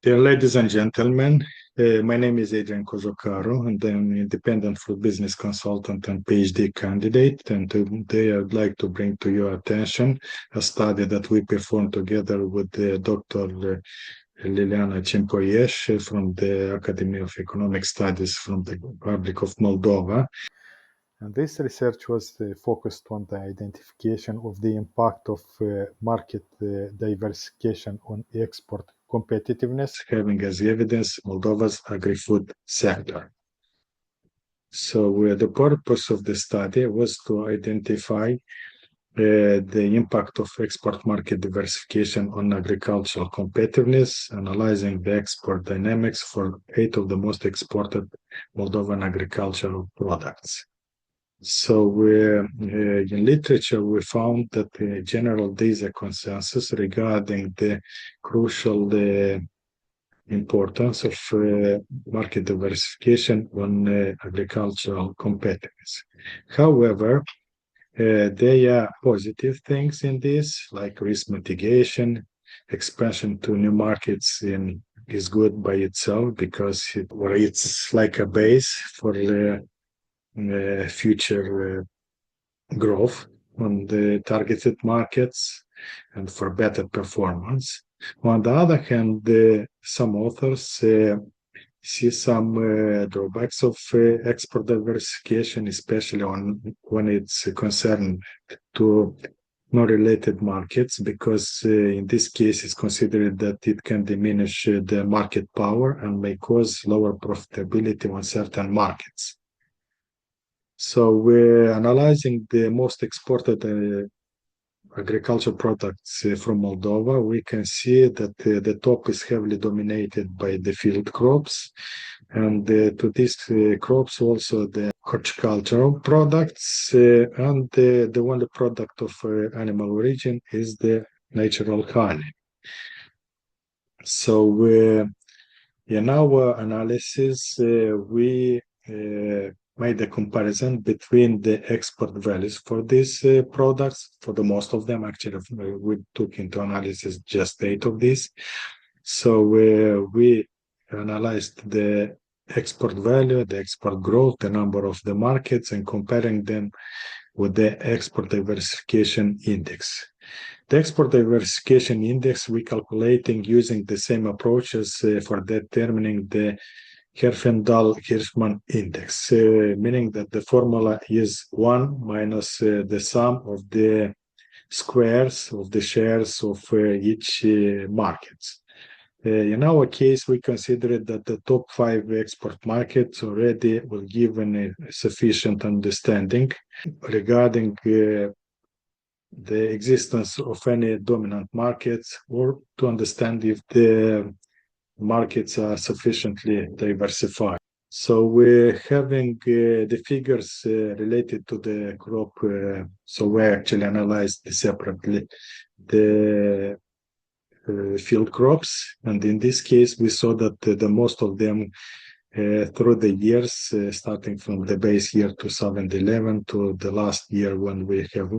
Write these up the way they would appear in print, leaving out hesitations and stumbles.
Dear ladies and gentlemen, my name is Adrian Cojocaru, and I'm an independent food business consultant and PhD candidate. And today I'd like to bring to your attention a study that we performed together with Dr. Liliana Cimpoieș from the Academy of Economic Studies from the Republic of Moldova. And this research was focused on the identification of the impact of market diversification on export competitiveness, having as evidence Moldova's agri-food sector. So the purpose of the study was to identify the impact of export market diversification on agricultural competitiveness, analyzing the export dynamics for 8 of the most exported Moldovan agricultural products. So in literature, we found that in general there is a consensus regarding the crucial importance of market diversification on agricultural competitiveness. However, there are positive things in this, like risk mitigation. Expansion to new markets is good by itself because it's like a base for the future growth on the targeted markets and for better performance. On the other hand, some authors see some drawbacks of export diversification, especially when it's concerned to non-related markets, because in this case it's considered that it can diminish the market power and may cause lower profitability on certain markets. So we're analyzing the most exported agricultural products from Moldova. We can see that the top is heavily dominated by the field crops, and to these crops also the horticultural products, and the only product of animal origin is the natural honey. So in our analysis, we made a comparison between the export values for these products. For the most of them, actually, we took into analysis just 8 of these. So we analyzed the export value, the export growth, the number of the markets, and comparing them with the export diversification index. The export diversification index we calculating using the same approach as for determining the Herfindahl-Hirschman index, meaning that the formula is 1 minus the sum of the squares of the shares of each market. In our case, we considered that the top 5 export markets already will give a sufficient understanding regarding the existence of any dominant markets, or to understand if the markets are sufficiently diversified. So we're having the figures related to the crop. So we actually analyzed separately the field crops, and in this case we saw that the most of them through the years, starting from the base year 2011 to the last year when we have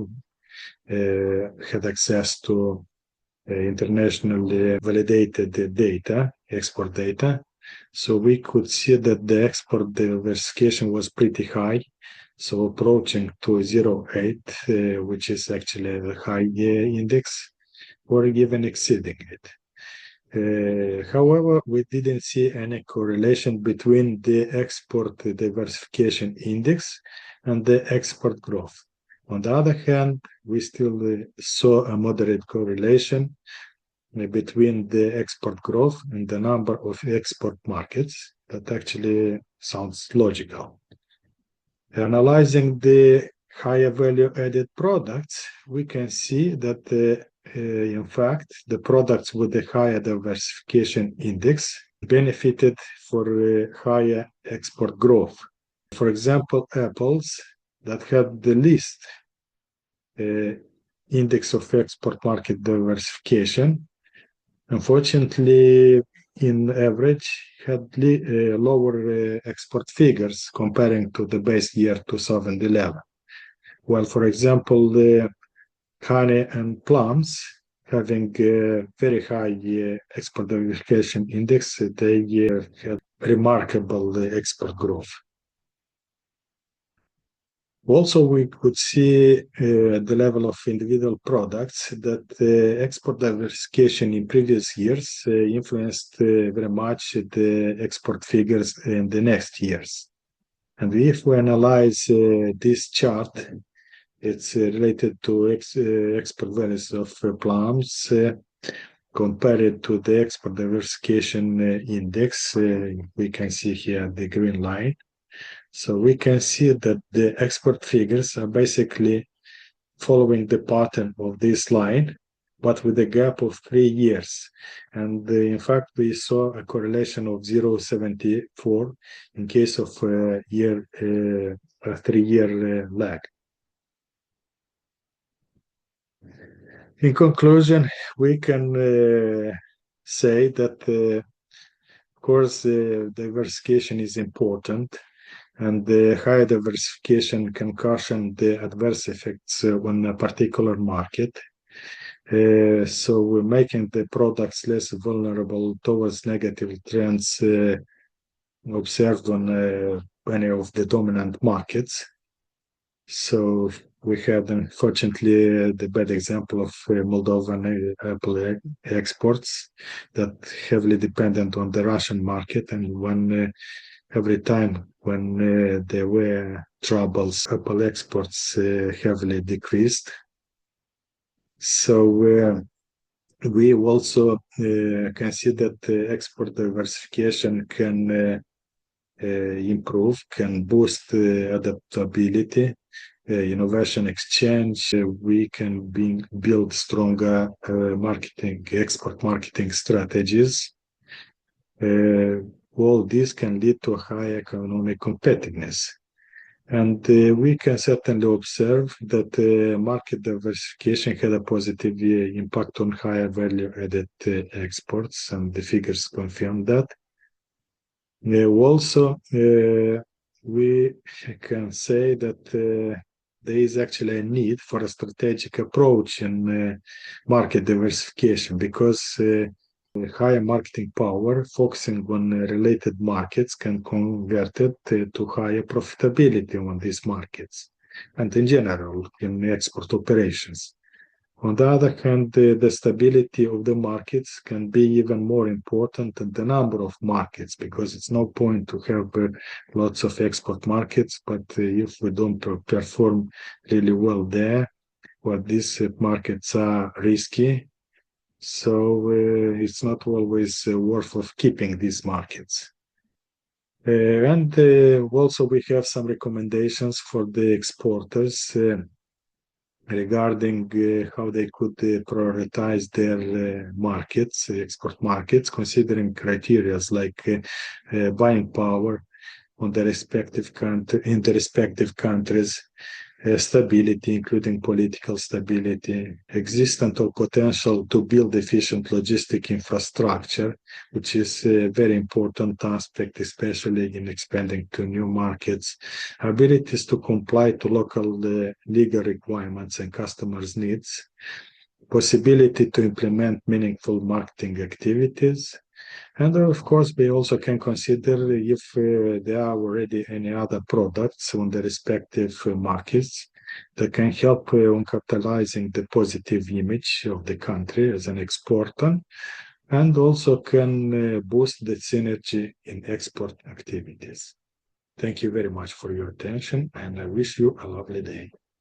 had access to internationally validated data, export data. So we could see that the export diversification was pretty high, so approaching to 0.8, which is actually a high index, or even exceeding it. However, we didn't see any correlation between the export diversification index and the export growth. On the other hand, we still saw a moderate correlation between the export growth and the number of export markets. That actually sounds logical. Analyzing the higher value added products, we can see that in fact the products with the higher diversification index benefited for higher export growth. For example, apples that had the least index of export market diversification, unfortunately, in average, had lower export figures comparing to the base year 2011. While, for example, the honey and plums having a very high export diversification index, they had remarkable export growth. Also, we could see at the level of individual products that export diversification in previous years influenced very much the export figures in the next years. And if we analyze this chart, it's related to export values of plums compared to the export diversification index. We can see here the green line. So we can see that the export figures are basically following the pattern of this line, but with a gap of 3 years. And in fact, we saw a correlation of 0.74 in case of a 3-year lag. In conclusion, we can say that, of course, diversification is important, and the high diversification can cushion the adverse effects on a particular market. So we're making the products less vulnerable towards negative trends observed on any of the dominant markets. So we had, unfortunately, the bad example of Moldovan apple exports that heavily dependent on the Russian market, and when every time when there were troubles, apple exports heavily decreased. So we also can see that export diversification can improve, can boost adaptability, innovation exchange. We can build stronger export marketing strategies. All this can lead to high economic competitiveness. And we can certainly observe that market diversification had a positive impact on higher value-added exports, and the figures confirm that. Also, we can say that there is actually a need for a strategic approach in market diversification, because higher marketing power focusing on related markets can convert it to higher profitability on these markets and in general in export operations. On the other hand, the stability of the markets can be even more important than the number of markets, because it's no point to have lots of export markets, but if we don't perform really well there, well, these markets are risky. So it's not always worth of keeping these markets. And also we have some recommendations for the exporters regarding how they could prioritize their markets, export markets, considering criteria like buying power on the respective in the respective countries, stability, including political stability, existence or potential to build efficient logistic infrastructure, which is a very important aspect, especially in expanding to new markets, abilities to comply to local legal requirements and customers' needs, possibility to implement meaningful marketing activities. And of course, we also can consider if there are already any other products on the respective markets that can help on capitalizing the positive image of the country as an exporter, and also can boost the synergy in export activities. Thank you very much for your attention, and I wish you a lovely day.